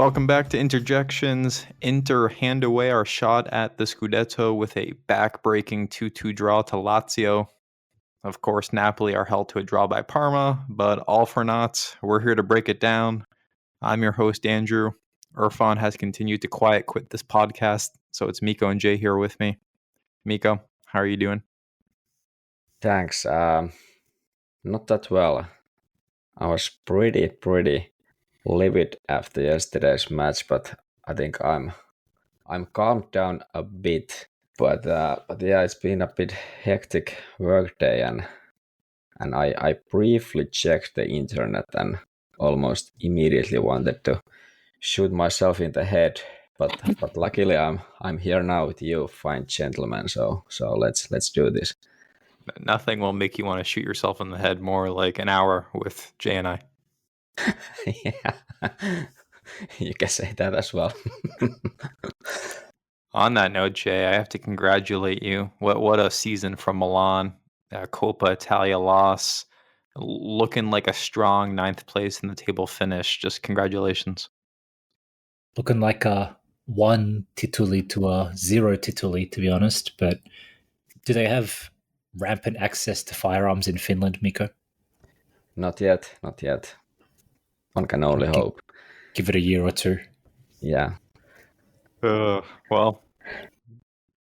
Welcome back to Interjections. Inter hand away our shot at the Scudetto with a back-breaking 2-2 draw to Lazio. Of course, Napoli are held to a draw by Parma, but all for naught. We're here to break it down. I'm your host, Andrew. Irfan has continued to quiet quit this podcast, so it's Mikko and Jay here with me. Mikko, how are you doing? Thanks. Not that well. I was pretty livid after yesterday's match, but I think I'm calmed down a bit. But yeah, it's been a bit hectic workday, and I briefly checked the internet and almost immediately wanted to shoot myself in the head. But luckily I'm here now with you, fine gentlemen. So let's do this. Nothing will make you want to shoot yourself in the head more like an hour with Jay and I. Yeah, you can say that as well. On that note, Jay, I have to congratulate you. What a season from Milan. Coppa Italia loss. Looking like a strong 9th place in the table finish. Just congratulations. Looking like a 1 titoli to a 0 titoli, to be honest. But do they have rampant access to firearms in Finland, Mikko? Not yet. One can only hope. Give it a year or two. Yeah. Well,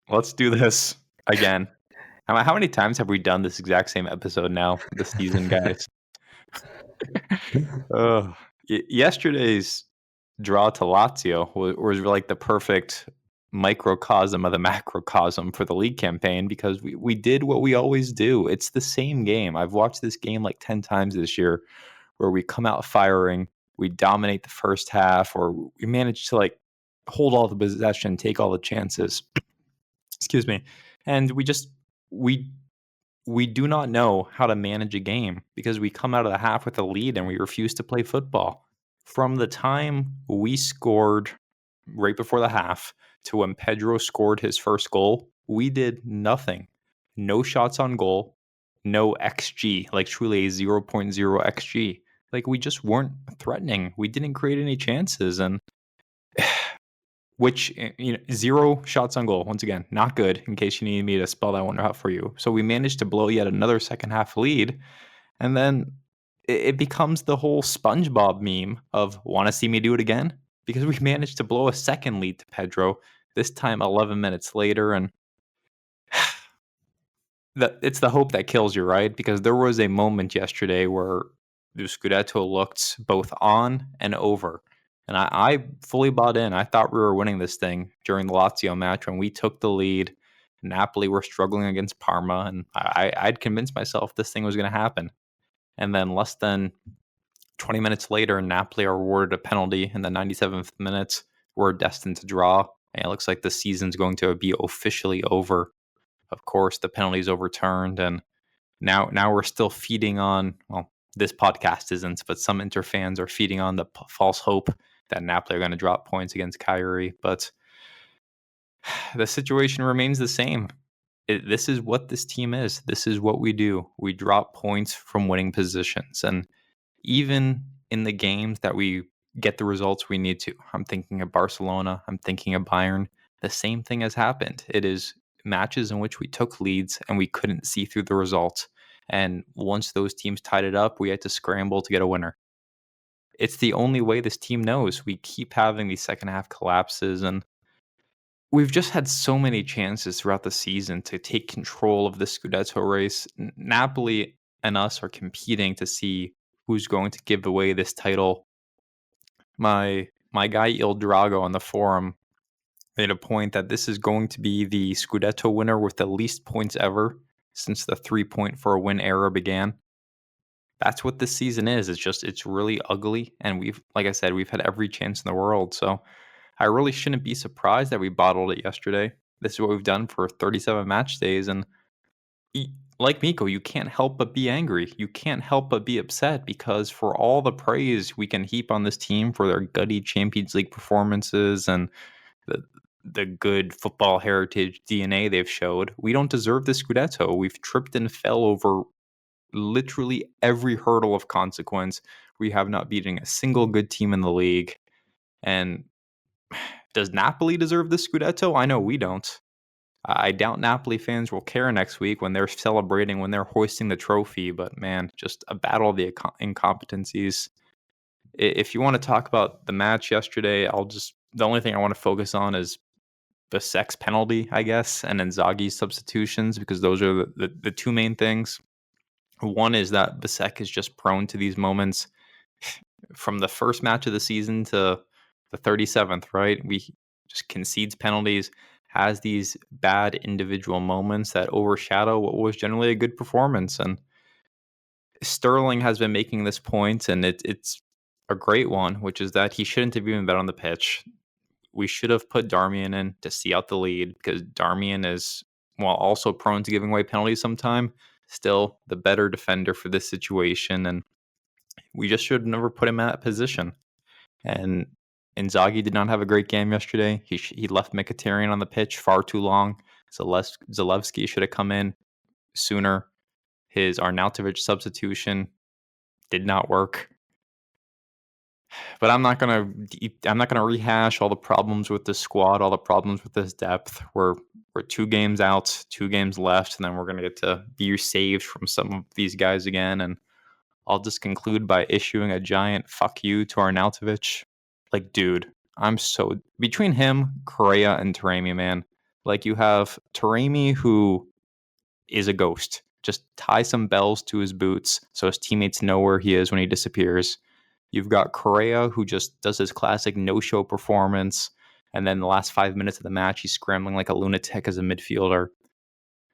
let's do this again. How many times have we done this exact same episode now this season, guys? Yesterday's draw to Lazio was like the perfect microcosm of the macrocosm for the league campaign because we did what we always do. It's the same game. I've watched this game like 10 times this year where we come out firing, we dominate the first half, or we manage to like hold all the possession, take all the chances. Excuse me. And we do not know how to manage a game because we come out of the half with a lead and we refuse to play football. From the time we scored right before the half to when Pedro scored his first goal, we did nothing. No shots on goal, no XG, like truly a 0.0 XG. Like we just weren't threatening. We didn't create any chances, and which, 0 shots on goal. Once again, not good. In case you need me to spell that one out for you. So we managed to blow yet another second half lead, and then it becomes the whole SpongeBob meme of want to see me do it again? Because we managed to blow a second lead to Pedro, this time 11 minutes later. And it's the hope that kills you, right? Because there was a moment yesterday where the Scudetto looked both on and over. And I fully bought in. I thought we were winning this thing during the Lazio match when we took the lead. Napoli were struggling against Parma. And I'd convinced myself this thing was going to happen. And then less than 20 minutes later, Napoli are awarded a penalty in the 97th minute. We're destined to draw. And it looks like the season's going to be officially over. Of course, the penalty is overturned. And now we're still feeding on, well, this podcast isn't, but some Inter fans are feeding on the false hope that Napoli are going to drop points against Cagliari. But the situation remains the same. This is what this team is. This is what we do. We drop points from winning positions. And even in the games that we get the results we need to, I'm thinking of Barcelona, I'm thinking of Bayern, the same thing has happened. It is matches in which we took leads and we couldn't see through the results. And once those teams tied it up, we had to scramble to get a winner. It's the only way this team knows. We keep having these second half collapses, and we've just had so many chances throughout the season to take control of the Scudetto race. Napoli and us are competing to see who's going to give away this title. My guy Il Drago on the forum made a point that this is going to be the Scudetto winner with the least points ever since the 3-point for a win era began. That's what this season is. It's really ugly. And like I said, we've had every chance in the world. So I really shouldn't be surprised that we bottled it yesterday. This is what we've done for 37 match days. And like Mikko, you can't help but be angry. You can't help but be upset because for all the praise we can heap on this team for their gutty Champions League performances and the good football heritage DNA they've showed, we don't deserve the Scudetto. We've tripped and fell over literally every hurdle of consequence. We have not beaten a single good team in the league. And does Napoli deserve the Scudetto? I know we don't. I doubt Napoli fans will care next week when they're celebrating, when they're hoisting the trophy. But man, just a battle of the incompetencies. If you want to talk about the match yesterday, the only thing I want to focus on is bisseck's penalty, I guess, and Inzaghi's substitutions, because those are the two main things. One is that Bisseck is just prone to these moments from the first match of the season to the 37th, right? We just concedes penalties, has these bad individual moments that overshadow what was generally a good performance. And Sterling has been making this point, and it's a great one, which is that he shouldn't have even been on the pitch. We should have put Darmian in to see out the lead, because Darmian is, while also prone to giving away penalties sometime, still the better defender for this situation. And we just should have never put him in that position. And Inzaghi did not have a great game yesterday. He left Mkhitaryan on the pitch far too long. Zalewski should have come in sooner. His Arnautovic substitution did not work. But I'm not gonna rehash all the problems with the squad, all the problems with this depth. We're 2 games out, 2 games left, and then we're gonna get to be saved from some of these guys again. And I'll just conclude by issuing a giant fuck you to Arnautovic. Like, dude, I'm so between him, Correa, and Taremi, man. Like, you have Taremi, who is a ghost. Just tie some bells to his boots so his teammates know where he is when he disappears. You've got Correa, who just does his classic no-show performance, and then the last 5 minutes of the match, he's scrambling like a lunatic as a midfielder.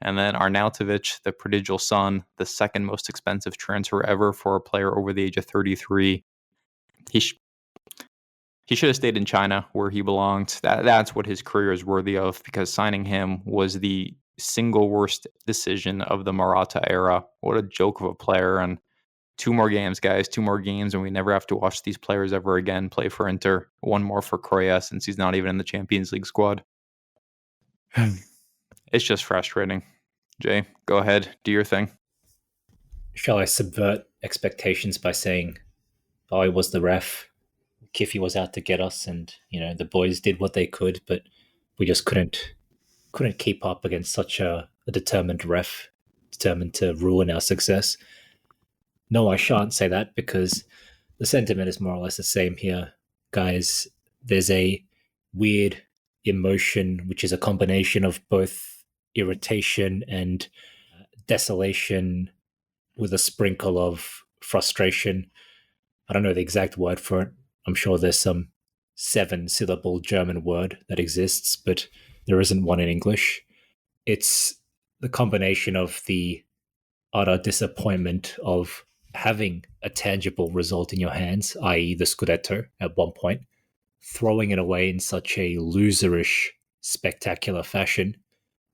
And then Arnautovic, the prodigal son, the second most expensive transfer ever for a player over the age of 33. He should have stayed in China where he belonged. That's what his career is worthy of, because signing him was the single worst decision of the Morata era. What a joke of a player. And 2 more games, guys. 2 more games, and we never have to watch these players ever again play for Inter. 1 more for Correa, since he's not even in the Champions League squad. It's just frustrating. Jay, go ahead. Do your thing. Shall I subvert expectations by saying, oh, it was the ref. Kiffy was out to get us, and the boys did what they could, but we just couldn't keep up against such a determined ref, determined to ruin our success. No, I shan't say that, because the sentiment is more or less the same here, guys. There's a weird emotion, which is a combination of both irritation and desolation with a sprinkle of frustration. I don't know the exact word for it. I'm sure there's some 7-syllable German word that exists, but there isn't one in English. It's the combination of the utter disappointment of having a tangible result in your hands, i.e. the Scudetto at one point, throwing it away in such a loserish, spectacular fashion,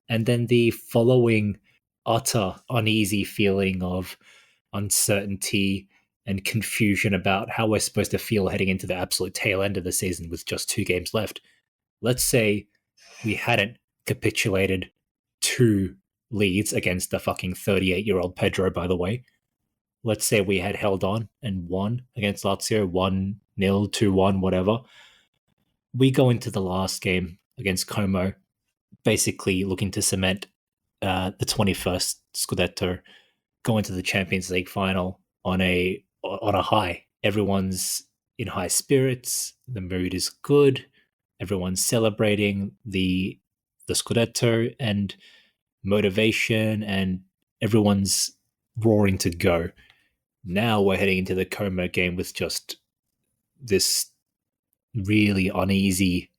and then the following utter uneasy feeling of uncertainty and confusion about how we're supposed to feel heading into the absolute tail end of the season with just 2 games left. Let's say we hadn't capitulated 2 leads against the fucking 38-year-old Pedro, by the way. Let's say we had held on and won against Lazio, 1-0, 2-1, whatever. We go into the last game against Como, basically looking to cement the 21st Scudetto, go into the Champions League final on a high. Everyone's in high spirits. The mood is good. Everyone's celebrating the Scudetto and motivation, and everyone's roaring to go. Now we're heading into the Como game with just this really uneasy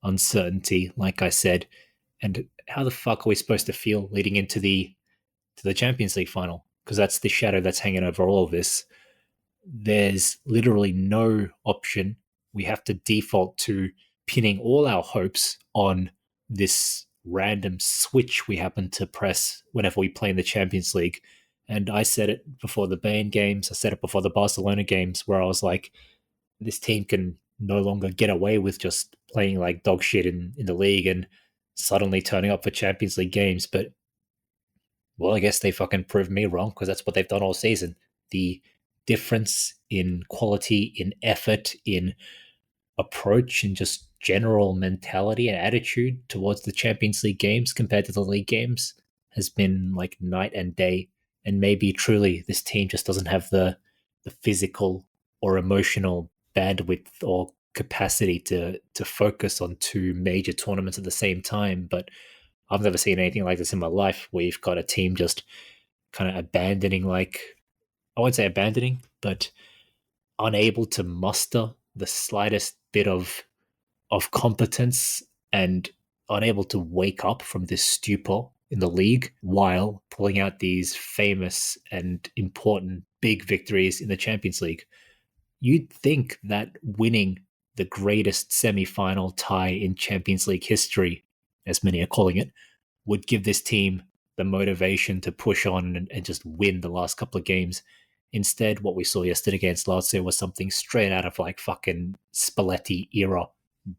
uncertainty, like I said. And how the fuck are we supposed to feel leading into the Champions League final? Because that's the shadow that's hanging over all of this. There's literally no option. We have to default to pinning all our hopes on this random switch we happen to press whenever we play in the Champions League. And I said it before the Bayern games. I said it before the Barcelona games, where I was like, this team can no longer get away with just playing like dog shit in the league and suddenly turning up for Champions League games. But, well, I guess they fucking proved me wrong, because that's what they've done all season. The difference in quality, in effort, in approach and just general mentality and attitude towards the Champions League games compared to the league games has been like night and day. And maybe truly this team just doesn't have the physical or emotional bandwidth or capacity to focus on two major tournaments at the same time. But I've never seen anything like this in my life, where you've got a team just kind of abandoning, like, I won't say abandoning, but unable to muster the slightest bit of competence and unable to wake up from this stupor in the league while pulling out these famous and important big victories in the Champions League. You'd think that winning the greatest semi-final tie in Champions League history, as many are calling it, would give this team the motivation to push on and just win the last couple of games. Instead, what we saw yesterday against Lazio was something straight out of like fucking Spalletti era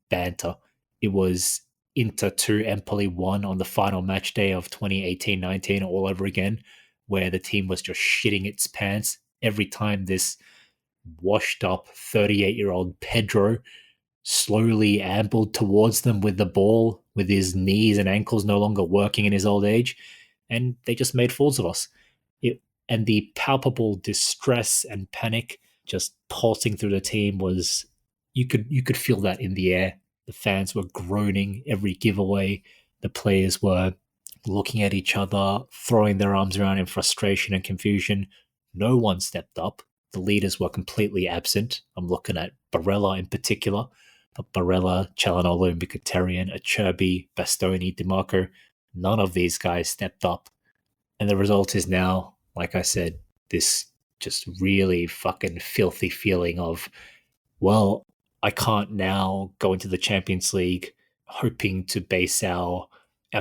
banter. It was Inter 2, Empoli 1 on the final match day of 2018-19 all over again, where the team was just shitting its pants every time this washed up 38-year-old Pedro slowly ambled towards them with the ball, with his knees and ankles no longer working in his old age, and they just made fools of us. And the palpable distress and panic just pulsing through the team was, you could feel that in the air. The fans were groaning every giveaway. The players were looking at each other, throwing their arms around in frustration and confusion. No one stepped up. The leaders were completely absent. I'm looking at Barella in particular. But Barella, Calhanoglu, Mkhitaryan, Acerbi, Bastoni, DiMarco, none of these guys stepped up. And the result is now, like I said, this just really fucking filthy feeling of, well, I can't now go into the Champions League hoping to base our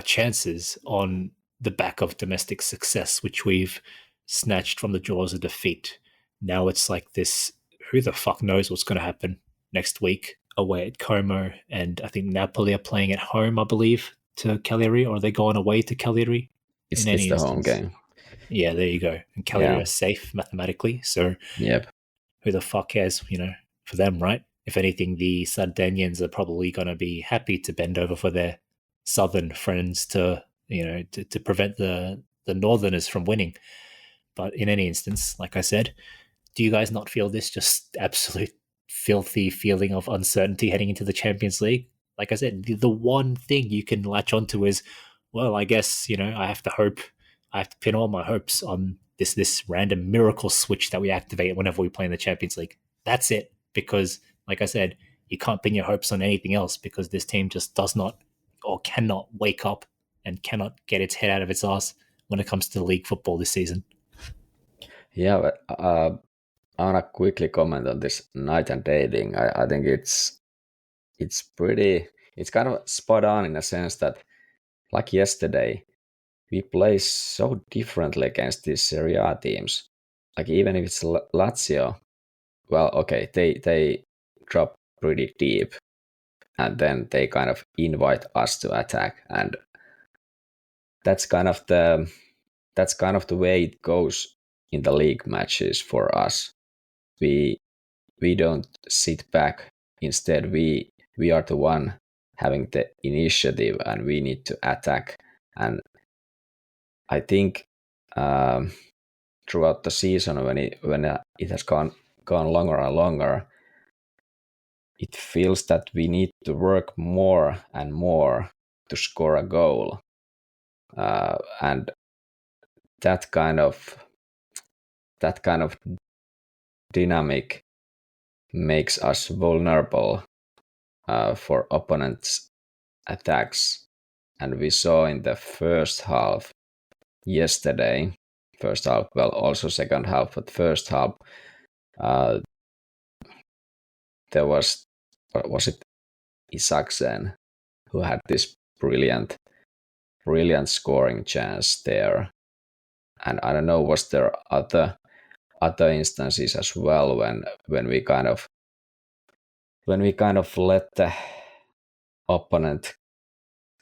chances on the back of domestic success, which we've snatched from the jaws of defeat. Now it's like this, who the fuck knows what's going to happen next week away at Como, and I think Napoli are playing at home, I believe, to Cagliari, or are they going away to Cagliari? It's the home game. Yeah, there you go. And Cagliari are safe mathematically, so yep. Who the fuck cares, for them, right? If anything, the Sardinians are probably going to be happy to bend over for their southern friends to prevent the northerners from winning. But in any instance, like I said, do you guys not feel this just absolute filthy feeling of uncertainty heading into the Champions League? Like I said, the one thing you can latch onto is, well, I guess, I have to pin all my hopes on this random miracle switch that we activate whenever we play in the Champions League. That's it. Because, like I said, you can't pin your hopes on anything else, because this team just does not or cannot wake up and cannot get its head out of its ass when it comes to league football this season. Yeah, but I want to quickly comment on this night and day thing. I think it's kind of spot on in a sense that, like yesterday, we play so differently against these Serie A teams. Like, even if it's Lazio, well, okay, they drop pretty deep, and then they kind of invite us to attack, and that's kind of the way it goes in the league matches for us. We don't sit back. Instead, we are the one having the initiative, and we need to attack. And I think throughout the season, when it has gone longer and longer, it feels that we need to work more and more to score a goal, and that kind of dynamic makes us vulnerable for opponents' attacks. And we saw in the first half yesterday, well, also second half, but first half, there was it Isaksen who had this brilliant scoring chance there. And I don't know, was there other instances as well when we kind of let the opponent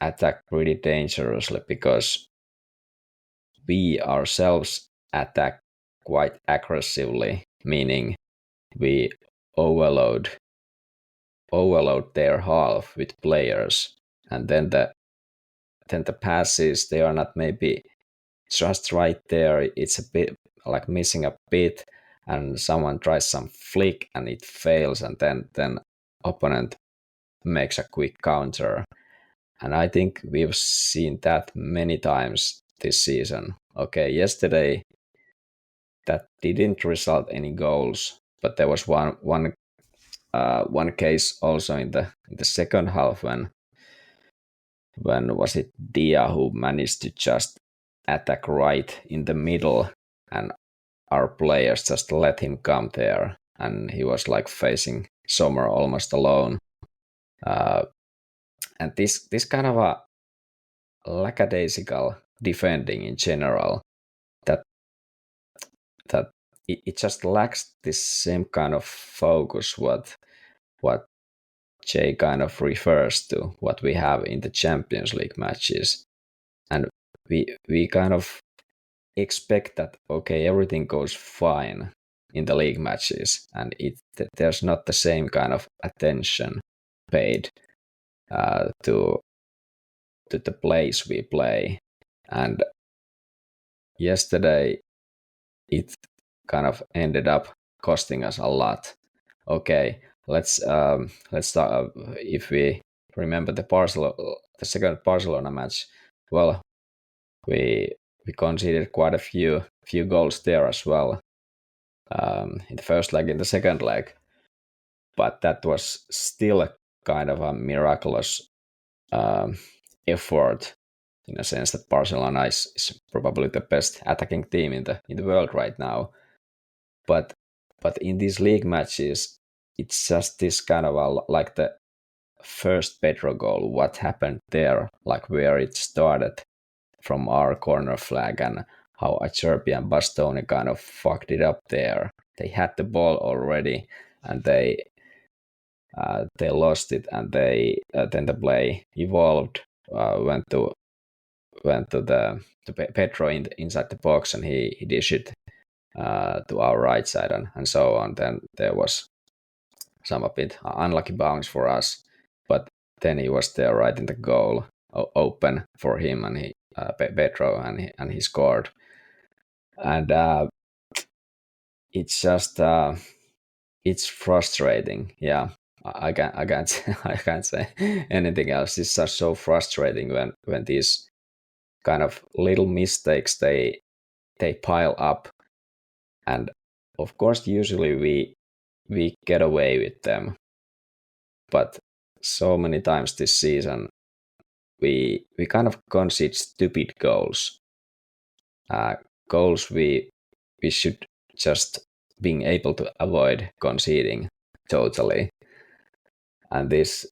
attack pretty dangerously, because we ourselves attack quite aggressively, meaning we overload overload their half with players, and then the passes, they are not maybe just right there. It's a bit like missing a bit, and someone tries some flick and it fails, and then opponent makes a quick counter. And I think we've seen that many times this season. Okay, yesterday that didn't result any goals, but there was one case also in the second half when was it Dia who managed to just attack right in the middle, and our players just let him come there, and he was like facing Sommer almost alone. And this kind of a lackadaisical defending in general, that it just lacks this same kind of focus what Jay kind of refers to, what we have in the Champions League matches. And we kind of expect that, okay, everything goes fine in the league matches, and there's not the same kind of attention paid to the plays we play. And yesterday it kind of ended up costing us a lot. Okay, let's start. If we remember the second Barcelona match, well, we conceded quite a few goals there as well, in the first leg, in the second leg, but that was still a kind of a miraculous effort, in a sense that Barcelona is probably the best attacking team in the world right now. But in these league matches, it's just this kind of like the first Pedro goal, what happened there, like where it started from our corner flag, and how Acerbi and Bastoni kind of fucked it up there. They had the ball already, and they lost it, and then the play evolved, went to Pedro inside the box, and he dished it to our right side, and so on. Then there was some a bit unlucky bounce for us, but then he was there right in the goal, open for him, and he Pedro, and he scored. And it's just it's frustrating. Yeah, I can't say anything else. It's just so frustrating when these kind of little mistakes they pile up, and of course usually we get away with them, but so many times this season we kind of concede stupid goals, goals we should just being able to avoid conceding totally. And this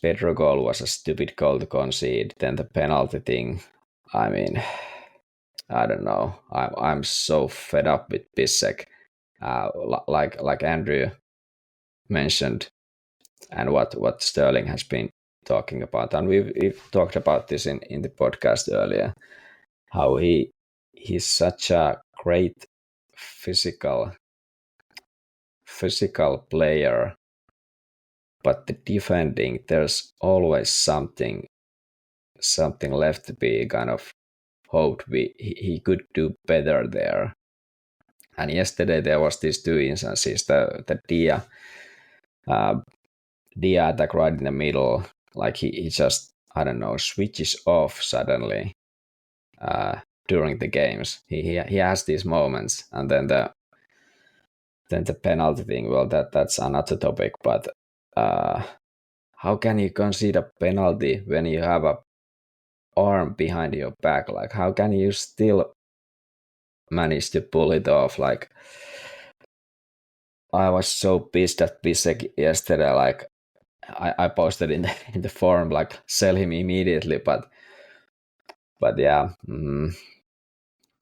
Pedro goal was a stupid goal to concede. Then the penalty thing, I mean, I don't know. I'm so fed up with bisseck, like Andrew mentioned, and what Sterling has been talking about, and we've talked about this in the podcast earlier, how he's such a great physical player, but the defending, there's always something left to be kind of hoped he could do better there. And yesterday there was these two instances, the Dia attack right in the middle, like he just, I don't know, switches off suddenly during the games. He has these moments, and then the penalty thing, well, that's another topic, but how can you concede a penalty when you have a arm behind your back? Like, how can you still manage to pull it off? Like, I was so pissed at bisseck yesterday. Like, I posted in the forum, like, sell him immediately, but yeah,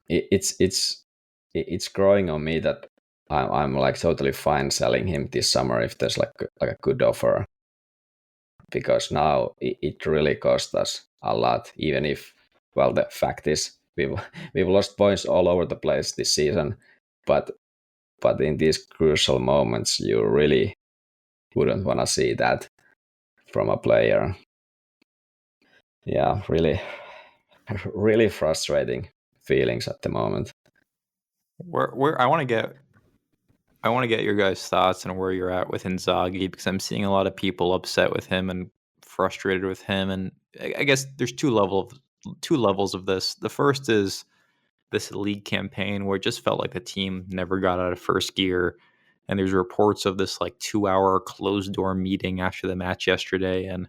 it's growing on me that I'm like totally fine selling him this summer if there's like a good offer, because now it really cost us a lot. Even if, well, the fact is we've lost points all over the place this season, but in these crucial moments you really wouldn't want to see that from a player. Yeah, really, really frustrating feelings at the moment. Where I want to get your guys' thoughts on where you're at with Inzaghi, because I'm seeing a lot of people upset with him and frustrated with him, and I guess there's two levels of this. The first is this league campaign where it just felt like the team never got out of first gear, and there's reports of this like 2-hour closed door meeting after the match yesterday, and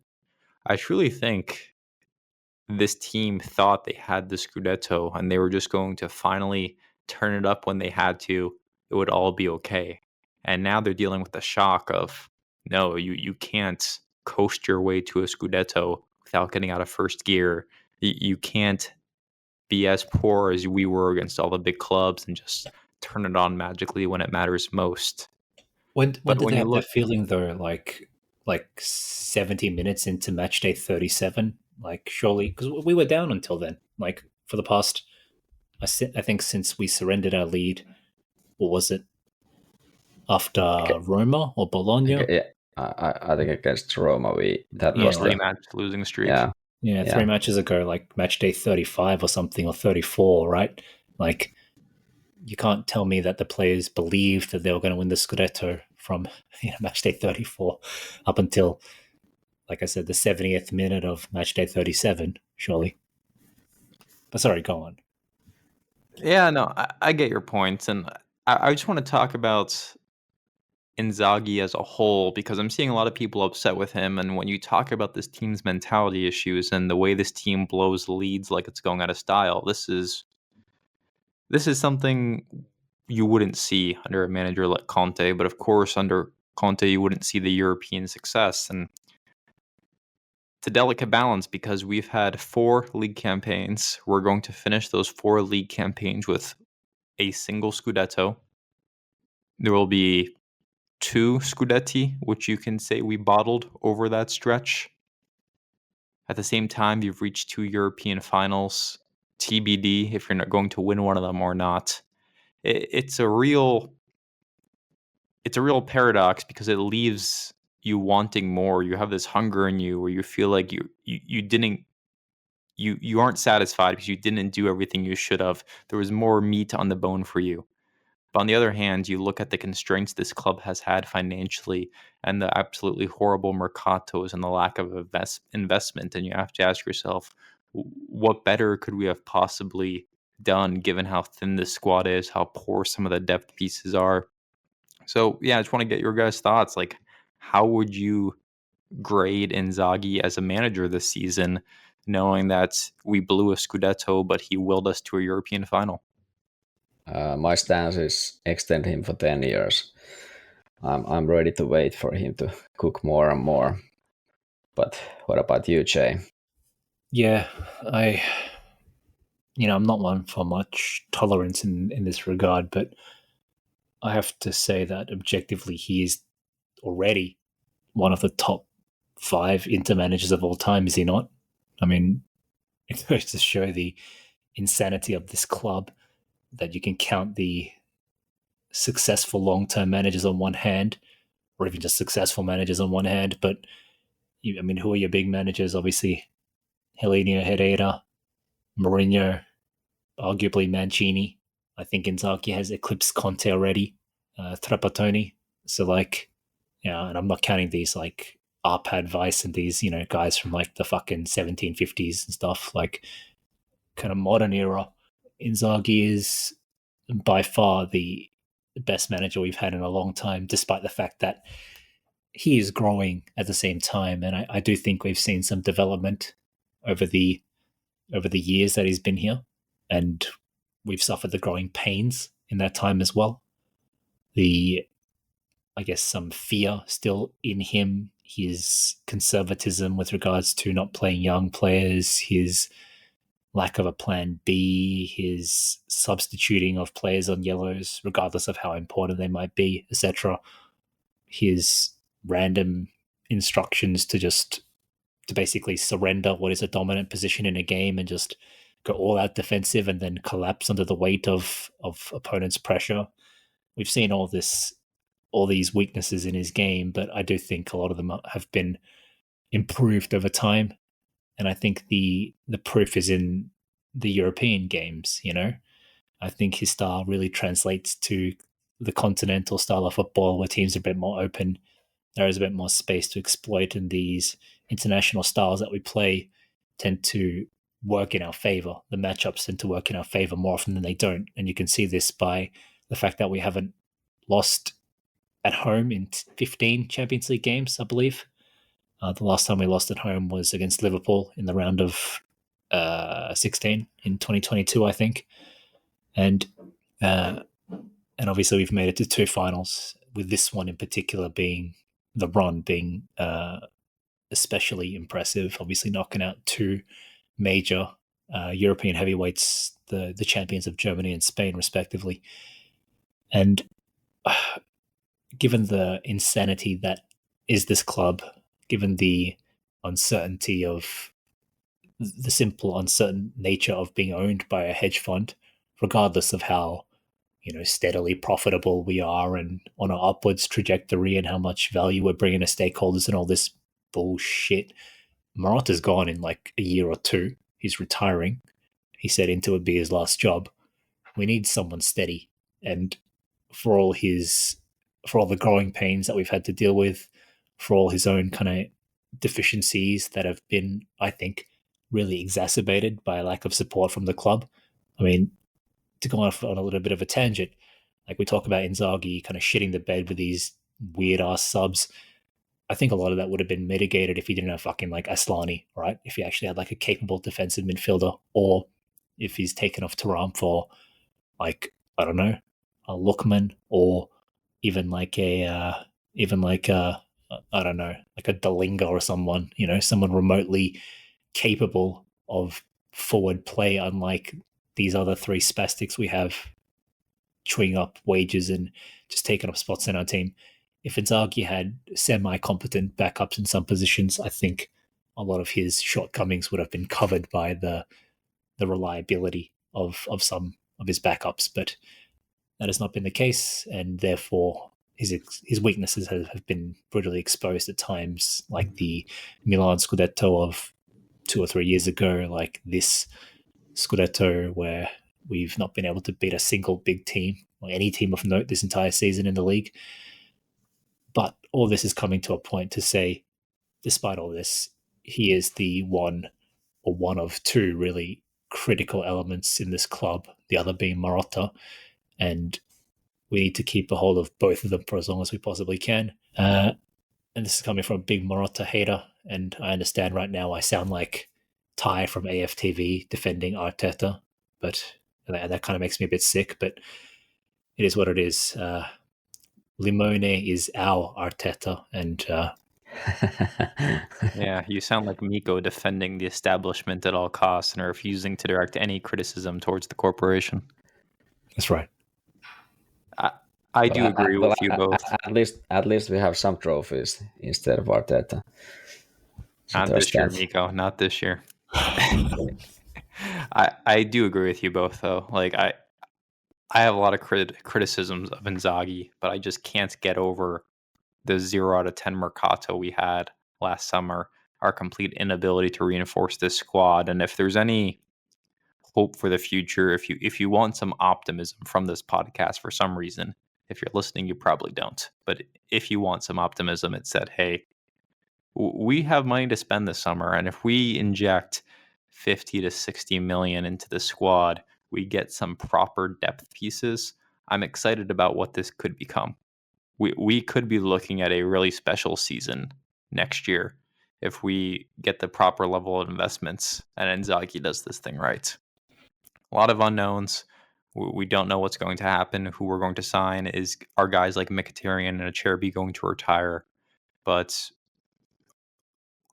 I truly think this team thought they had the Scudetto and they were just going to finally turn it up when they had to. It would all be okay. And now they're dealing with the shock of no, you can't coast your way to a Scudetto without getting out of first gear. You can't be as poor as we were against all the big clubs and just turn it on magically when it matters most. When But did when they you have look, that feeling though? Like 70 minutes into match day 37. Like surely because we were down until then. Like for the past, I think since we surrendered our lead, or was it after Roma or Bologna? Yeah, I think against Roma that Yeah, was three the like match losing streak. yeah yeah, yeah 3 matches ago, like match day 35 or something, or 34, right? Like you can't tell me that the players believed that they were going to win the Scudetto from match day 34 up until, like I said, the 70th minute of match day 37, surely. But sorry, go on. Yeah, no, I get your points, and I just want to talk about Inzaghi as a whole because I'm seeing a lot of people upset with him. And when you talk about this team's mentality issues and the way this team blows leads like it's going out of style, this is something you wouldn't see under a manager like Conte. But of course, under Conte, you wouldn't see the European success, and it's a delicate balance because we've had 4 league campaigns. We're going to finish those 4 league campaigns with a single Scudetto. There will be 2 Scudetti, which you can say we bottled over that stretch. At the same time, you've reached 2 European finals. TBD if you're not going to win one of them or not. It's a real paradox because it leaves you wanting more. You have this hunger in you where you feel like you didn't you aren't satisfied because you didn't do everything you should have. There was more meat on the bone for you. But on the other hand, you look at the constraints this club has had financially and the absolutely horrible mercatos and the lack of investment, and you have to ask yourself, what better could we have possibly done given how thin this squad is, how poor some of the depth pieces are? So, yeah, I just want to get your guys' thoughts. Like, how would you grade Inzaghi as a manager this season, knowing that we blew a Scudetto, but he willed us to a European final? my stance is extend him for 10 years. I'm ready to wait for him to cook more and more. But what about you, Jay? Yeah, I'm not one for much tolerance in this regard, but I have to say that objectively, he is already one of the top 5 Inter managers of all time, is he not? I mean, it goes to show the insanity of this club that you can count the successful long-term managers on one hand, or even just successful managers on one hand. But who are your big managers? Obviously, Helenio Herrera, Mourinho, arguably Mancini. I think Inzaghi has eclipsed Conte already. Trapattoni. So and I'm not counting these like Arpad Weiss and these guys from like the fucking 1750s and stuff. Like kind of modern era. Inzaghi is by far the best manager we've had in a long time, despite the fact that he is growing at the same time. And I do think we've seen some development over the years that he's been here, and we've suffered the growing pains in that time as well. I guess some fear still in him, his conservatism with regards to not playing young players, his lack of a plan B, his substituting of players on yellows, regardless of how important they might be, etc. His random instructions to basically surrender what is a dominant position in a game and just go all out defensive and then collapse under the weight of opponents' pressure. We've seen all this all these weaknesses in his game, but I do think a lot of them have been improved over time. And I think the proof is in the European games. I think his style really translates to the continental style of football, where teams are a bit more open. There is a bit more space to exploit, and these international styles that we play tend to work in our favor. The matchups tend to work in our favor more often than they don't, and you can see this by the fact that we haven't lost at home in 15 Champions League games, I believe. The last time we lost at home was against Liverpool in the round of 16 in 2022, I think. And obviously we've made it to 2 finals, with this one in particular being the run being especially impressive. Obviously knocking out 2 major European heavyweights, the champions of Germany and Spain, respectively. And given the insanity that is this club, given the uncertainty of the simple uncertain nature of being owned by a hedge fund, regardless of how steadily profitable we are and on an upwards trajectory and how much value we're bringing to stakeholders and all this bullshit, Morata's gone in like a year or 2. He's retiring. He said Inter would be his last job. We need someone steady, and for all the growing pains that we've had to deal with, for all his own kind of deficiencies that have been, I think, really exacerbated by a lack of support from the club. I mean, to go off on a little bit of a tangent, like we talk about Inzaghi kind of shitting the bed with these weird ass subs. I think a lot of that would have been mitigated if he didn't have fucking like Aslani, right? If he actually had like a capable defensive midfielder, or if he's taken off Thuram for like, I don't know, a Lookman, or even like I don't know, like a Dalinga or someone, someone remotely capable of forward play, unlike these other 3 spastics we have chewing up wages and just taking up spots in our team. If Inzaghi had semi-competent backups in some positions, I think a lot of his shortcomings would have been covered by the reliability of some of his backups. But that has not been the case, and therefore his weaknesses have been brutally exposed at times, like the Milan Scudetto of 2 or 3 years ago, like this Scudetto where we've not been able to beat a single big team or any team of note this entire season in the league. But all this is coming to a point to say, despite all this, he is the one of 2 really critical elements in this club, the other being Morata, and we need to keep a hold of both of them for as long as we possibly can. And this is coming from a big Morata hater, and I understand right now I sound like Ty from AFTV defending Arteta, but that kind of makes me a bit sick, but it is what it is. Limone is our Arteta, and Yeah, you sound like Mikko defending the establishment at all costs and refusing to direct any criticism towards the corporation. that's right. I do agree with you both. At least we have some trophies instead of Arteta. So Not this year, Mikko. Not this year. I do agree with you both, though. Like I have a lot of criticisms of Inzaghi, but I just can't get over the 0 out of 10 Mercato we had last summer. Our complete inability to reinforce this squad, and if there's any hope for the future, if you want some optimism from this podcast for some reason, if you're listening, you probably don't. But if you want some optimism, it said, hey, we have money to spend this summer, and if we inject 50 to 60 million into the squad, we get some proper depth pieces. I'm excited about what this could become. We could be looking at a really special season next year if we get the proper level of investments and Inzaghi does this thing right. A lot of unknowns. We don't know what's going to happen. Who we're going to sign are guys like Mkhitaryan and Acerbi going to retire. But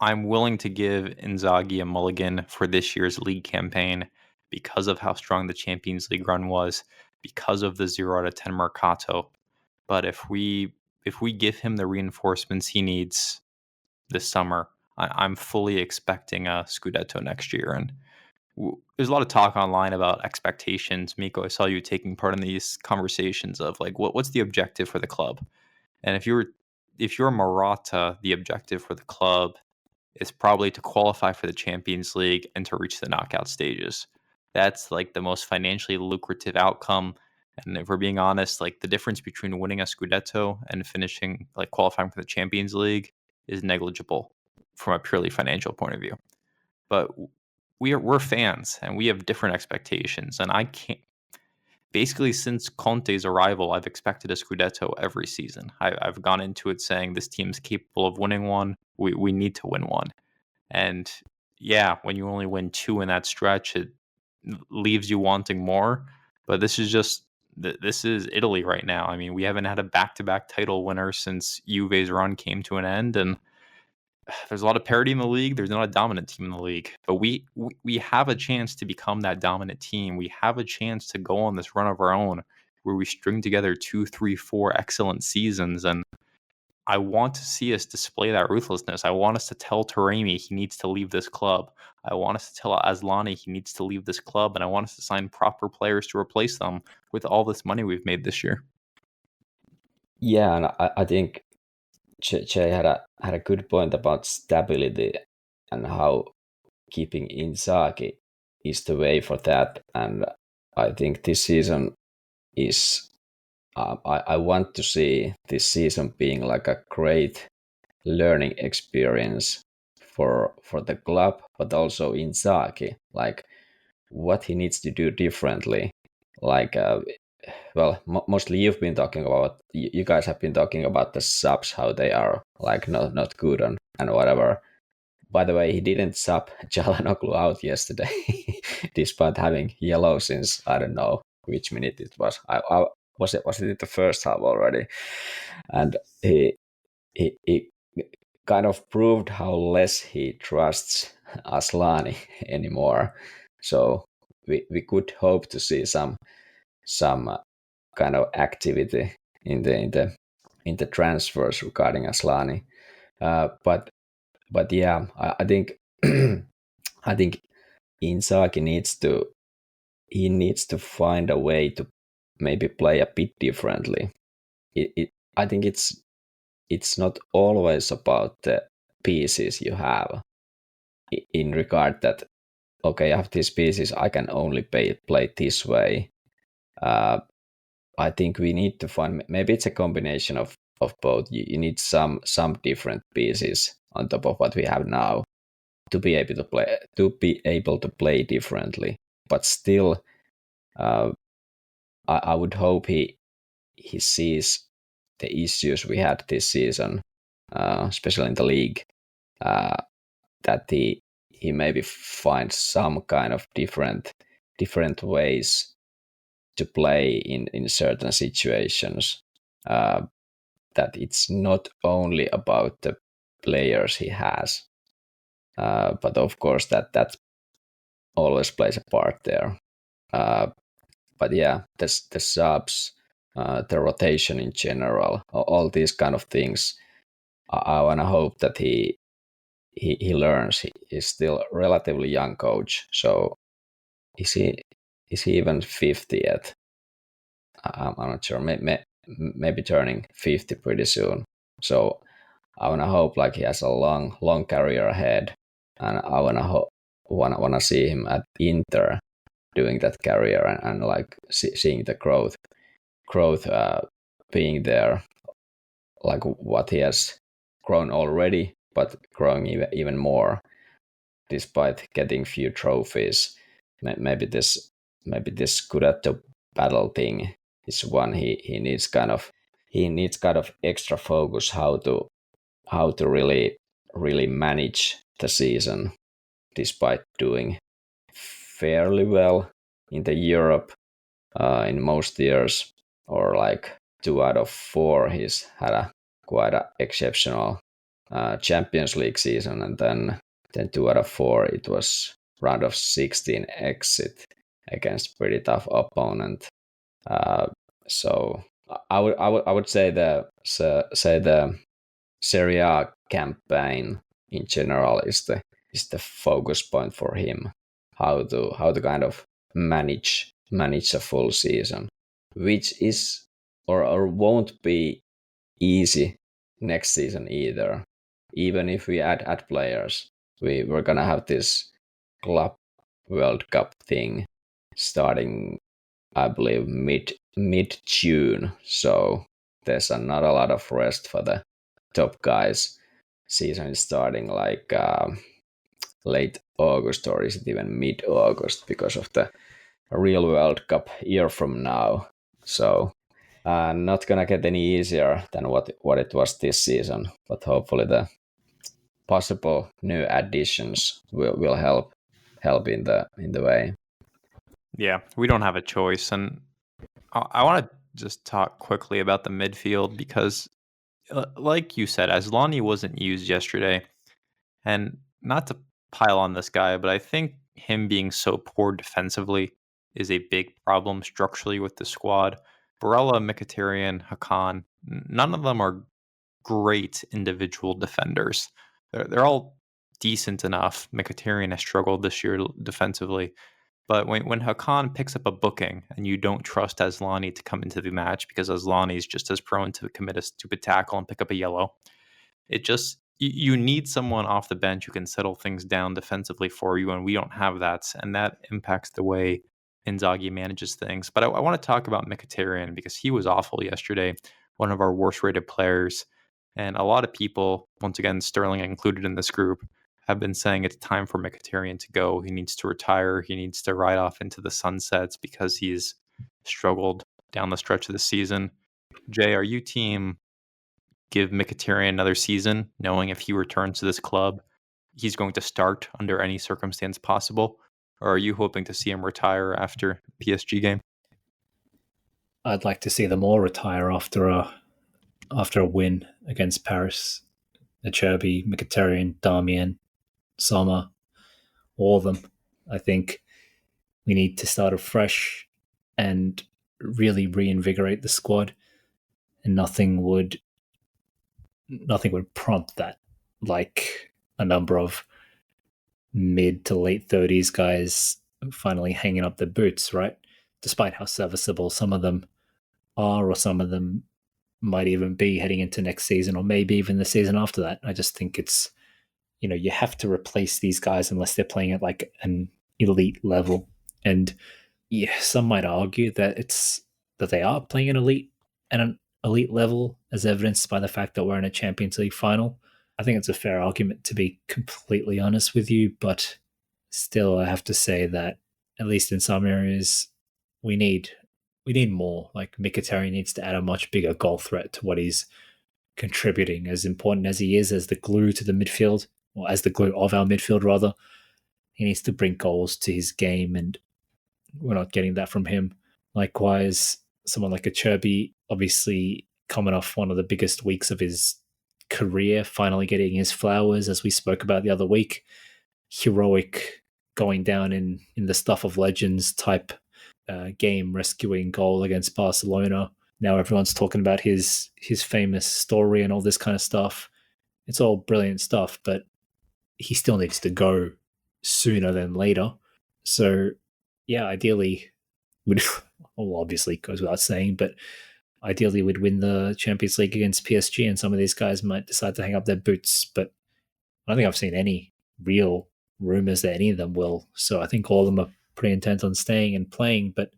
I'm willing to give Inzaghi a mulligan for this year's league campaign because of how strong the Champions League run was, because of the 0 out of 10 Mercato. But if we give him the reinforcements he needs this summer, I'm fully expecting a Scudetto next year. And there's a lot of talk online about expectations. Mikko, I saw you taking part in these conversations of like, what's the objective for the club? And if you're Morata, the objective for the club is probably to qualify for the Champions League and to reach the knockout stages. That's like the most financially lucrative outcome. And if we're being honest, like the difference between winning a Scudetto and finishing like qualifying for the Champions League is negligible from a purely financial point of view. But we're fans and we have different expectations. And I can't basically since Conte's arrival, I've expected a Scudetto every season. I've gone into it saying this team's capable of winning one. We need to win one. And yeah, when you only win two in that stretch, it leaves you wanting more. But this is just this is Italy right now. I mean, we haven't had a back-to-back title winner since Juve's run came to an end, and there's a lot of parity in the league. There's not a dominant team in the league, but we have a chance to become that dominant team. We have a chance to go on this run of our own, where we string together 2, 3, 4 excellent seasons, and I want to see us display that ruthlessness. I want us to tell Taremi he needs to leave this club. I want us to tell Aslani he needs to leave this club, and I want us to sign proper players to replace them with all this money we've made this year. Yeah, and I think Jay had a good point about stability and how keeping Inzaghi is the way for that. And I think this season is I want to see this season being like a great learning experience for the club, but also Inzaghi, like what he needs to do differently. Like, well, mostly you've been talking about, you guys have been talking about the subs, how they are like not good and whatever. By the way, he didn't sub Çalhanoğlu out yesterday, despite having yellow since I don't know which minute it was. Was it in the first half already? And he kind of proved how less he trusts Aslani anymore. So we could hope to see some kind of activity in the transfers regarding Aslani. But yeah, I think I think Inzaghi needs to find a way to maybe play a bit differently. I think it's not always about the pieces you have in regard that, okay, I have these pieces, I can only play this way. I think we need to find, maybe it's a combination of both. You need some different pieces on top of what we have now to be able to play differently. But still, I would hope he sees the issues we had this season, especially in the league, that he maybe finds some kind of different ways to play in certain situations. That it's not only about the players he has, but of course that always plays a part there. But yeah, the subs, the rotation in general, all these kind of things. I want to hope that he learns. He is still a relatively young coach, so is he even 50 yet? I'm not sure. Maybe turning 50 pretty soon. So I wanna hope like he has a long career ahead, and I wanna see him at Inter doing that career and like seeing the growth being there, like what he has grown already, but growing even more despite getting few trophies. Maybe this Scudetto battle thing is one he needs kind of extra focus how to really manage the season despite doing fairly well in the Europe in most years, or like 2 out of 4 he's had a quite a exceptional Champions League season, and then 2 out of 4 it was round of 16 exit against pretty tough opponent. So I would say the Serie A campaign in general is the focus point for him. How to kind of manage a full season, which is or won't be easy next season either. Even if we add players, we're gonna have this Club World Cup thing starting, I believe, mid June. So there's not a lot of rest for the top guys. Season is starting like late August, or is it even mid August, because of the real World Cup year from now. So not gonna get any easier than what it was this season, but hopefully the possible new additions will help in the way. Yeah, we don't have a choice. And I want to just talk quickly about the midfield because, like you said, Aslani wasn't used yesterday. And not to pile on this guy, but I think him being so poor defensively is a big problem structurally with the squad. Barella, Mkhitaryan, Hakan, none of them are great individual defenders. They're all decent enough. Mkhitaryan has struggled this year defensively. But when Hakan picks up a booking and you don't trust Aslani to come into the match because Aslani is just as prone to commit a stupid tackle and pick up a yellow, it just you need someone off the bench who can settle things down defensively for you, and we don't have that, and that impacts the way Inzaghi manages things. But I want to talk about Mkhitaryan because he was awful yesterday, one of our worst-rated players, and a lot of people, once again, Sterling included in this group, have been saying it's time for Mkhitaryan to go. He needs to retire. He needs to ride off into the sunsets because he's struggled down the stretch of the season. Jay, are you team give Mkhitaryan another season, knowing if he returns to this club, he's going to start under any circumstance possible? Or are you hoping to see him retire after PSG game? I'd like to see them all retire after a win against Paris. Acerbi, Mkhitaryan, Darmian, Sommer, all of them. I think we need to start afresh and really reinvigorate the squad, and nothing would prompt that, like a number of mid to late 30s guys finally hanging up their boots, right? Despite how serviceable some of them are, or some of them might even be heading into next season, or maybe even the season after that. I just think it's, you have to replace these guys unless they're playing at like an elite level. And yeah, some might argue that they are playing at an elite level, as evidenced by the fact that we're in a Champions League final. I think it's a fair argument, to be completely honest with you, but still, I have to say that at least in some areas, we need more. Like Mkhitaryan needs to add a much bigger goal threat to what he's contributing. As important as he is as the glue to the midfield, or as the glue of our midfield rather, he needs to bring goals to his game, and we're not getting that from him. Likewise, someone like Acerbi, obviously coming off one of the biggest weeks of his career, finally getting his flowers, as we spoke about the other week. Heroic, going down in the stuff of legends type game, rescuing goal against Barcelona. Now everyone's talking about his famous story and all this kind of stuff. It's all brilliant stuff, but he still needs to go sooner than later. So yeah, ideally, well, obviously it goes without saying, but ideally we'd win the Champions League against PSG, and some of these guys might decide to hang up their boots, but I don't think I've seen any real rumors that any of them will. So I think all of them are pretty intent on staying and playing. But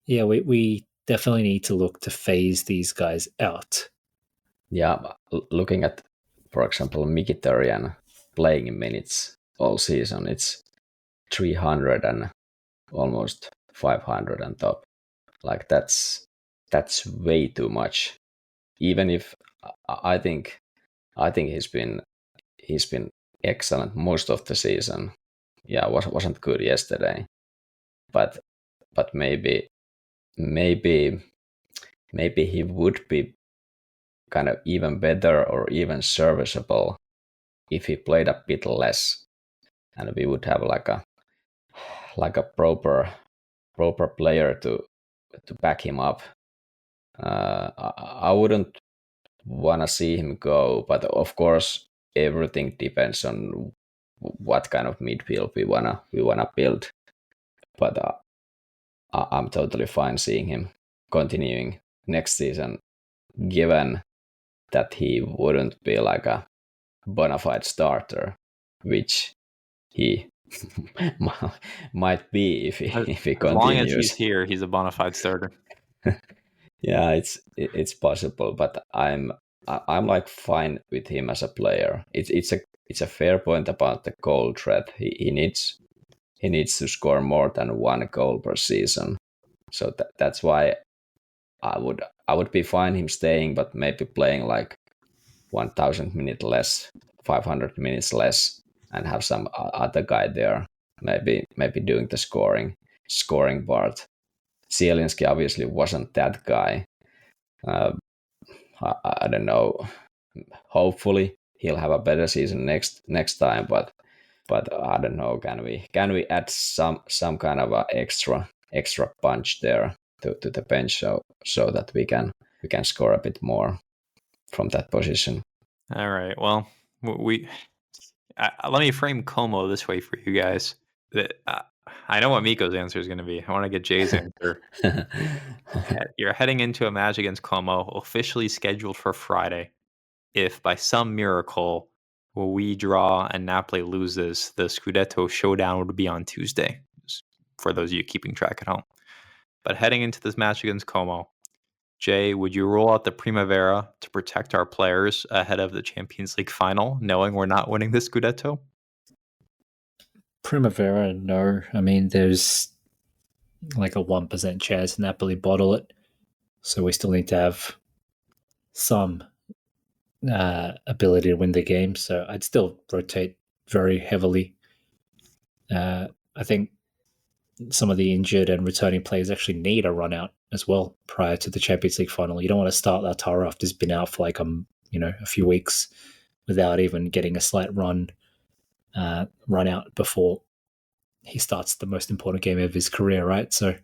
yeah, we definitely need to look to phase these guys out. Yeah, looking at, for example, Mkhitaryan playing minutes all season, it's 300 and almost 500 on top. Like that's way too much. Even if I think he's been excellent most of the season. Yeah, wasn't good yesterday, but maybe he would be kind of even better or even serviceable if he played a bit less, and we would have like a proper player to back him up. I wouldn't want to see him go, but of course everything depends on what kind of midfield we wanna build. But I'm totally fine seeing him continuing next season, given that he wouldn't be like a bona fide starter, which he might be if he As long as he's continues. here, he's a bona fide starter. Yeah, it's possible, but I'm like fine with him as a player. It's a fair point about the goal threat. He needs to score more than 1 goal per season. So that's why I would be fine him staying, but maybe playing like 1,000 minutes less, 500 minutes less, and have some other guy there. Maybe doing the scoring part. Zielinski obviously wasn't that guy. I don't know. Hopefully he'll have a better season next time, but I don't know. Can we add some kind of a extra punch there to the bench so that we can score a bit more from that position? All right. Well, let me frame Como this way for you guys. I know what Mikko's answer is going to be. I want to get Jay's answer. You're heading into a match against Como, officially scheduled for Friday. If by some miracle we draw and Napoli loses, the Scudetto showdown would be on Tuesday, for those of you keeping track at home. But heading into this match against Como, Jay, would you roll out the Primavera to protect our players ahead of the Champions League final, knowing we're not winning the Scudetto? Primavera, no. I mean, there's like a 1% chance Napoli bottle it. So we still need to have some ability to win the game. So I'd still rotate very heavily. I think some of the injured and returning players actually need a run out as well prior to the Champions League final. You don't want to start Lautaro after he's been out for like a few weeks without even getting a slight run out before he starts the most important game of his career, right? So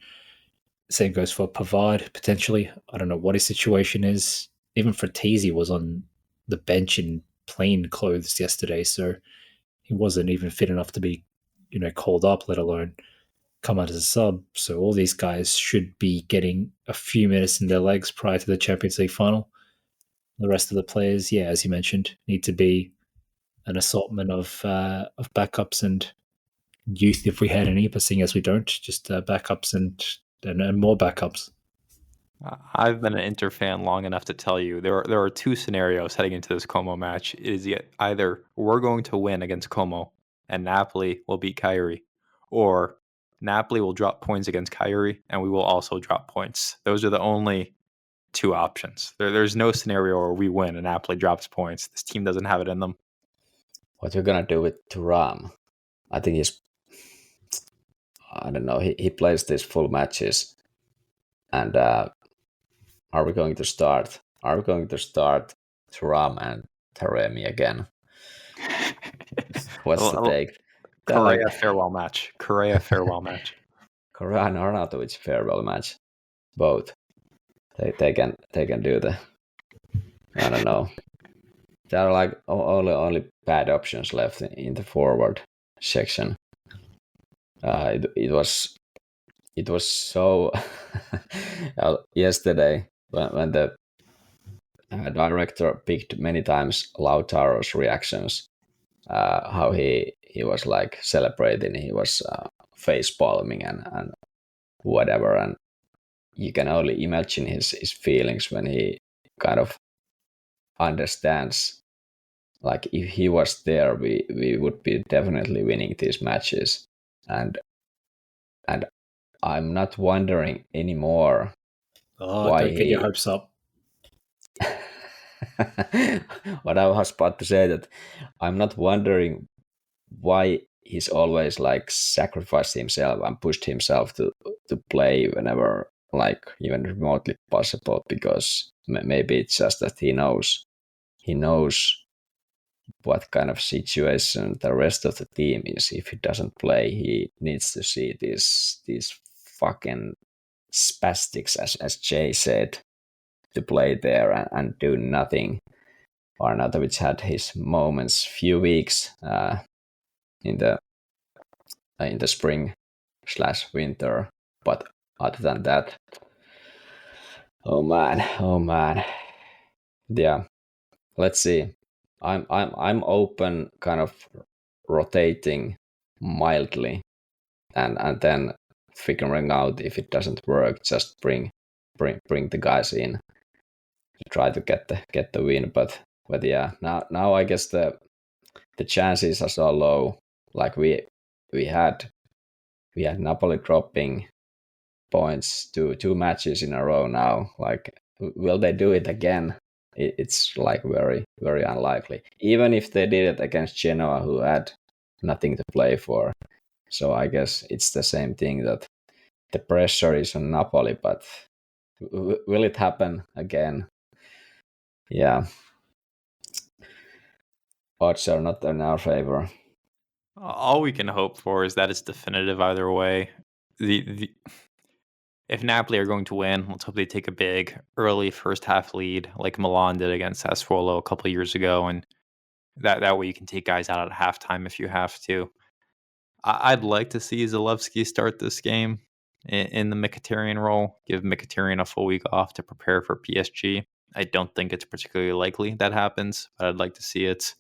same goes for Pavard potentially. I don't know what his situation is. Even Fratesi was on the bench in plain clothes yesterday, so he wasn't even fit enough to be, called up, let alone come out as a sub. So all these guys should be getting a few minutes in their legs prior to the Champions League final. The rest of the players, yeah, as you mentioned, need to be an assortment of backups and youth if we had any, but seeing as we don't, just backups and more backups. I've been an Inter fan long enough to tell you there are two scenarios heading into this Como match. It is either we're going to win against Como and Napoli will beat Cagliari, or Napoli will drop points against Cagliari and we will also drop points. Those are the only two options. There's no scenario where we win and Napoli drops points. This team doesn't have it in them. What you're gonna do with Thuram? I think I don't know. He plays these full matches, and are we going to start? Are we going to start Thuram and Taremi again? What's the take? Correa farewell match. Correa farewell match. Correa and Arnautovic farewell match. Both. They can do the. I don't know. There are like only bad options left in the forward section. It was so yesterday when the director picked many times Lautaro's reactions, how he was like celebrating, he was face palming and whatever, and you can only imagine his feelings when he kind of understands, like if he was there, we would be definitely winning these matches, and I'm not wondering anymore. Why don't get your hopes up. What I was about to say, that I'm not wondering why he's always like sacrificed himself and pushed himself to play whenever like even remotely possible, because maybe it's just that he knows what kind of situation the rest of the team is. If he doesn't play, he needs to see these fucking spastics, as Jay said, to play there and do nothing. Arnautovic had his moments, few weeks in the spring/winter, but other than that, oh man, yeah. let's see. I'm open, kind of rotating mildly, and then figuring out if it doesn't work, just bring the guys in to try to get the win. But yeah, now I guess the chances are so low. Like we had Napoli dropping points two matches in a row now. Like, will they do it again? It's like very, very unlikely. Even if they did it against Genoa, who had nothing to play for. So I guess it's the same thing, that the pressure is on Napoli, but will it happen again? Yeah. Odds are not in our favor. All we can hope for is that it's definitive either way. If Napoli are going to win, let's hope they take a big early first half lead like Milan did against Sassuolo a couple years ago, and that way you can take guys out at halftime if you have to. I'd like to see Zalewski start this game in the Mkhitaryan role, give Mkhitaryan a full week off to prepare for PSG. I don't think it's particularly likely that happens, but I'd like to see it.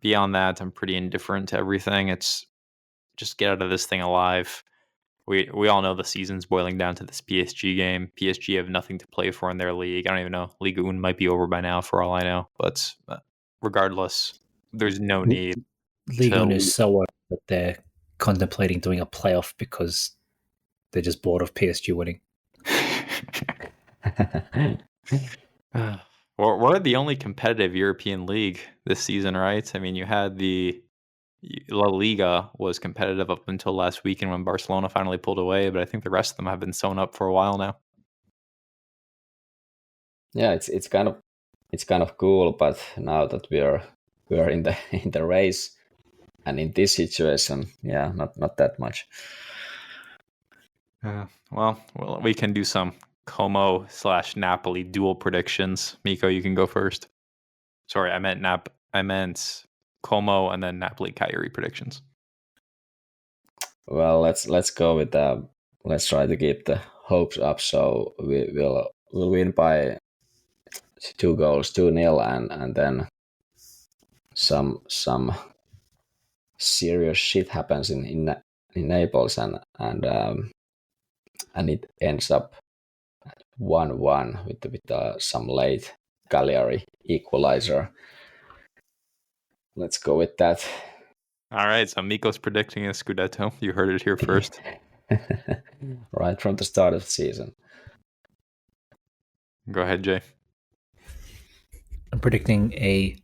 Beyond that, I'm pretty indifferent to everything. It's just get out of this thing alive. We all know the season's boiling down to this PSG game. PSG have nothing to play for in their league. I don't even know. Ligue 1 might be over by now for all I know. But regardless, there's no need Ligue 1 is so worried that they're contemplating doing a playoff because they're just bored of PSG winning. We're the only competitive European league this season, right? I mean, you had the La Liga was competitive up until last weekend when Barcelona finally pulled away, but I think the rest of them have been sewn up for a while now. Yeah, it's kind of cool, but now that we are in the race and in this situation, yeah, not that much. Well, we can do some Como/Napoli dual predictions. Mikko, you can go first. Sorry, I meant Como and then Napoli Cagliari predictions. Well, let's go with let's try to keep the hopes up. So we'll win by 2 goals, 2-0, and then some serious shit happens in Naples, and it ends up 1-1 with some late Cagliari equalizer. Let's go with that. All right, so Mikko's predicting a Scudetto. You heard it here first. Right from the start of the season. Go ahead, Jay. I'm predicting a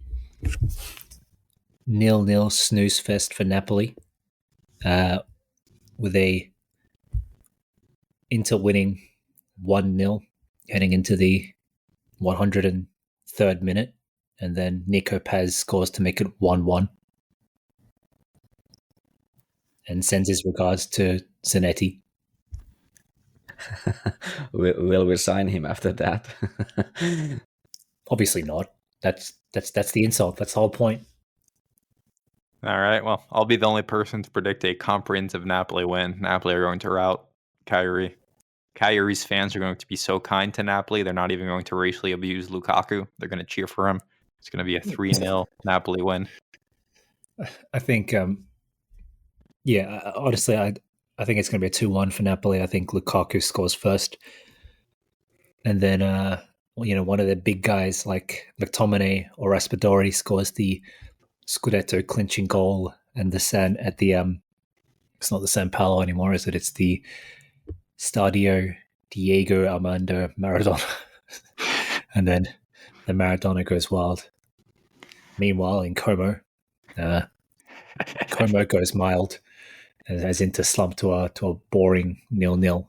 0-0 snooze fest for Napoli, with a Inter winning 1-0 heading into the 103rd minute, and then Nico Paz scores to make it 1-1 and sends his regards to Zanetti. Will we sign him after that? Obviously not. That's the insult. That's the whole point. All right, well, I'll be the only person to predict a comprehensive Napoli win. Napoli are going to rout Cagliari. Cagliari's fans are going to be so kind to Napoli, they're not even going to racially abuse Lukaku. They're going to cheer for him. It's going to be a 3-0 Napoli win. I think, honestly, I think it's going to be a 2-1 for Napoli. I think Lukaku scores first. And then, one of the big guys like McTominay or Raspadori scores the Scudetto clinching goal, and it's not the San Paolo anymore, is it? It's the Stadio Diego Armando Maradona. And then the Maradona goes wild. Meanwhile, in Como, Como goes mild as Inter slump to a boring 0-0.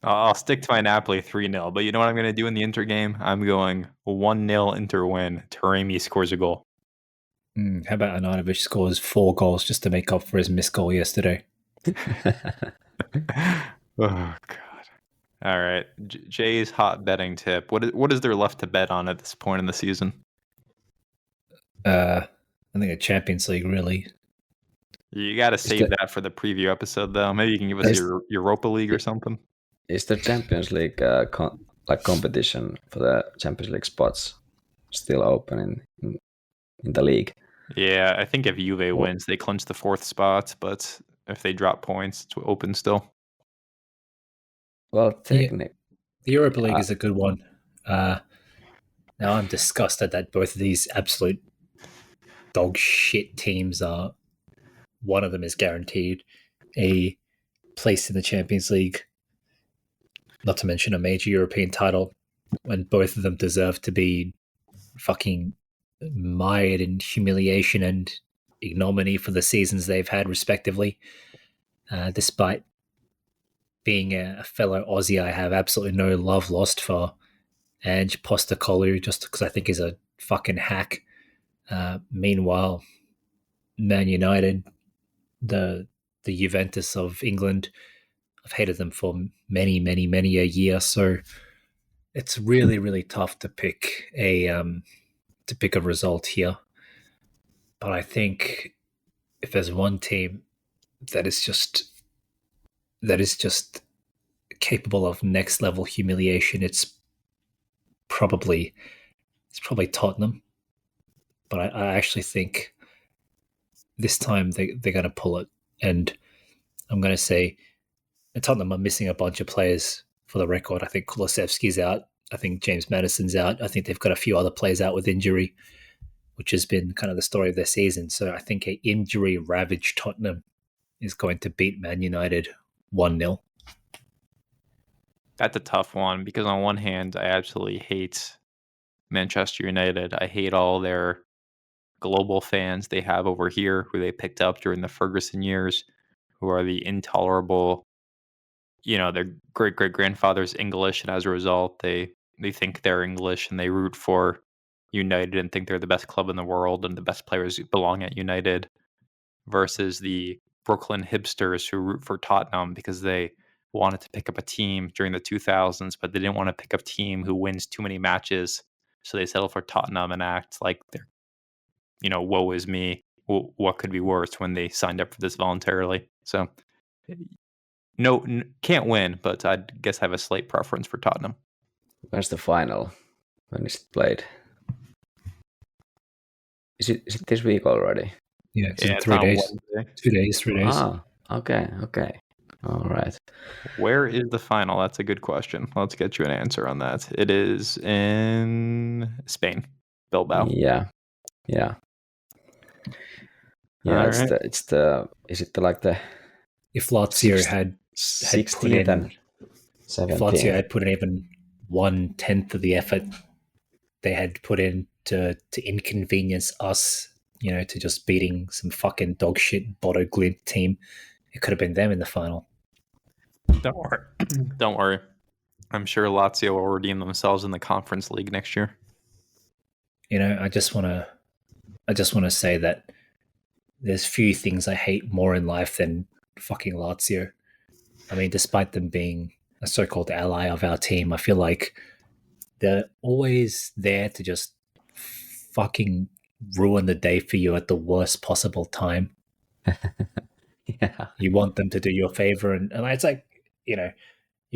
I'll stick to my Napoli 3-0, but you know what I'm going to do in the Inter game? I'm going 1-0 Inter win. Taremi scores a goal. How about Arnautovic scores 4 goals just to make up for his missed goal yesterday? Oh, God. All right. Jay's hot betting tip. What is there left to bet on at this point in the season? I think a Champions League, really. You got to save that for the preview episode, though. Maybe you can give us your Europa League or something. Is the Champions League competition for the Champions League spots? still open in the league. Yeah, I think if Juve wins, they clinch the 4th spot, but if they drop points, it's open still. Well, Yeah, technically, the Europa League is a good one. Now I'm disgusted that both of these absolute dog shit teams are. One of them is guaranteed a place in the Champions League, not to mention a major European title, and both of them deserve to be fucking mired in humiliation and ignominy for the seasons they've had, respectively. Despite being a fellow Aussie, I have absolutely no love lost for Ange Postecoglou, just because I think he's a fucking hack. Meanwhile, Man United, the Juventus of England, I've hated them for many, many, many a year. So it's really, really tough to pick a result here. But I think if there's one team that is just capable of next level humiliation, it's probably Tottenham. But I actually think this time they're going to pull it, and I'm going to say Tottenham are missing a bunch of players. For the record, I think Kulusevski's out. I think James Maddison's out. I think they've got a few other players out with injury, which has been kind of the story of their season. So I think an injury-ravaged Tottenham is going to beat Man United 1-0. That's a tough one because on one hand, I absolutely hate Manchester United. I hate all their global fans they have over here who they picked up during the Ferguson years, who are the intolerable, their great-great-grandfather's English, and as a result, they think they're English and they root for United and think they're the best club in the world and the best players belong at United, versus the Brooklyn hipsters who root for Tottenham because they wanted to pick up a team during the 2000s, but they didn't want to pick up a team who wins too many matches, so they settle for Tottenham and act like they're, woe is me. What could be worse when they signed up for this voluntarily? So, no, can't win, but I guess I have a slight preference for Tottenham. Where's the final? When is it played? Is it this week already? Yeah, it's in 3 days. Wednesday. 2 days, 3 days. Ah, okay. All right. Where is the final? That's a good question. Let's get you an answer on that. It is in Spain, Bilbao. Yeah. Is it like the if Lazio had 16th and 17th? If Lazio had put in even 1/10 of the effort they had put in to inconvenience us, to just beating some fucking dog shit Bodo Glimt team, it could have been them in the final. Don't worry. I'm sure Lazio will redeem themselves in the Conference League next year. I just want to say that there's few things I hate more in life than fucking Lazio. I mean, despite them being a so-called ally of our team, I feel like they're always there to just fucking ruin the day for you at the worst possible time. Yeah. You want them to do you a favor, and it's like, you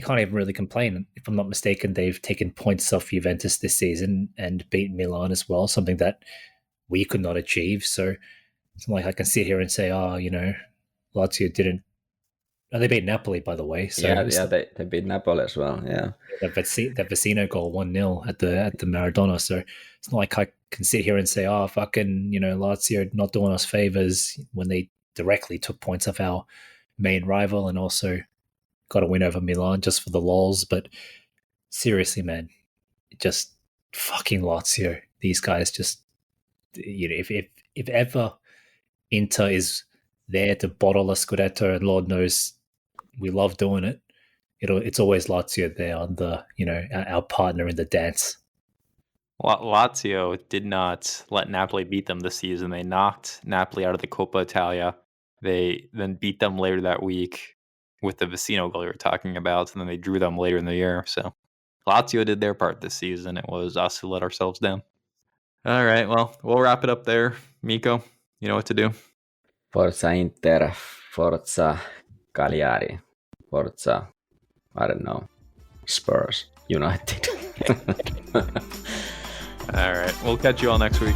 can't even really complain. If I'm not mistaken, they've taken points off Juventus this season and beat Milan as well, something that we could not achieve. So it's not like I can sit here and say, Lazio didn't. Oh, they beat Napoli, by the way. So they beat Napoli as well. Yeah, the Vecino goal 1-0 at the Maradona. So it's not like I can sit here and say, fucking, Lazio not doing us favors when they directly took points off our main rival and also got a win over Milan just for the lols. But seriously, man, just fucking Lazio. These guys just, if ever Inter is there to bottle a Scudetto, and Lord knows we love doing it, it's always Lazio there on the, our partner in the dance. Lazio did not let Napoli beat them this season. They knocked Napoli out of the Coppa Italia. They then beat them later that week with the Vecino goal you were talking about, and then they drew them later in the year. So Lazio did their part this season. It was us who let ourselves down. All right, well, we'll wrap it up there. Mikko, you know what to do. Forza Inter, Forza Cagliari, Forza, I don't know, Spurs, United. All right. We'll catch you all next week.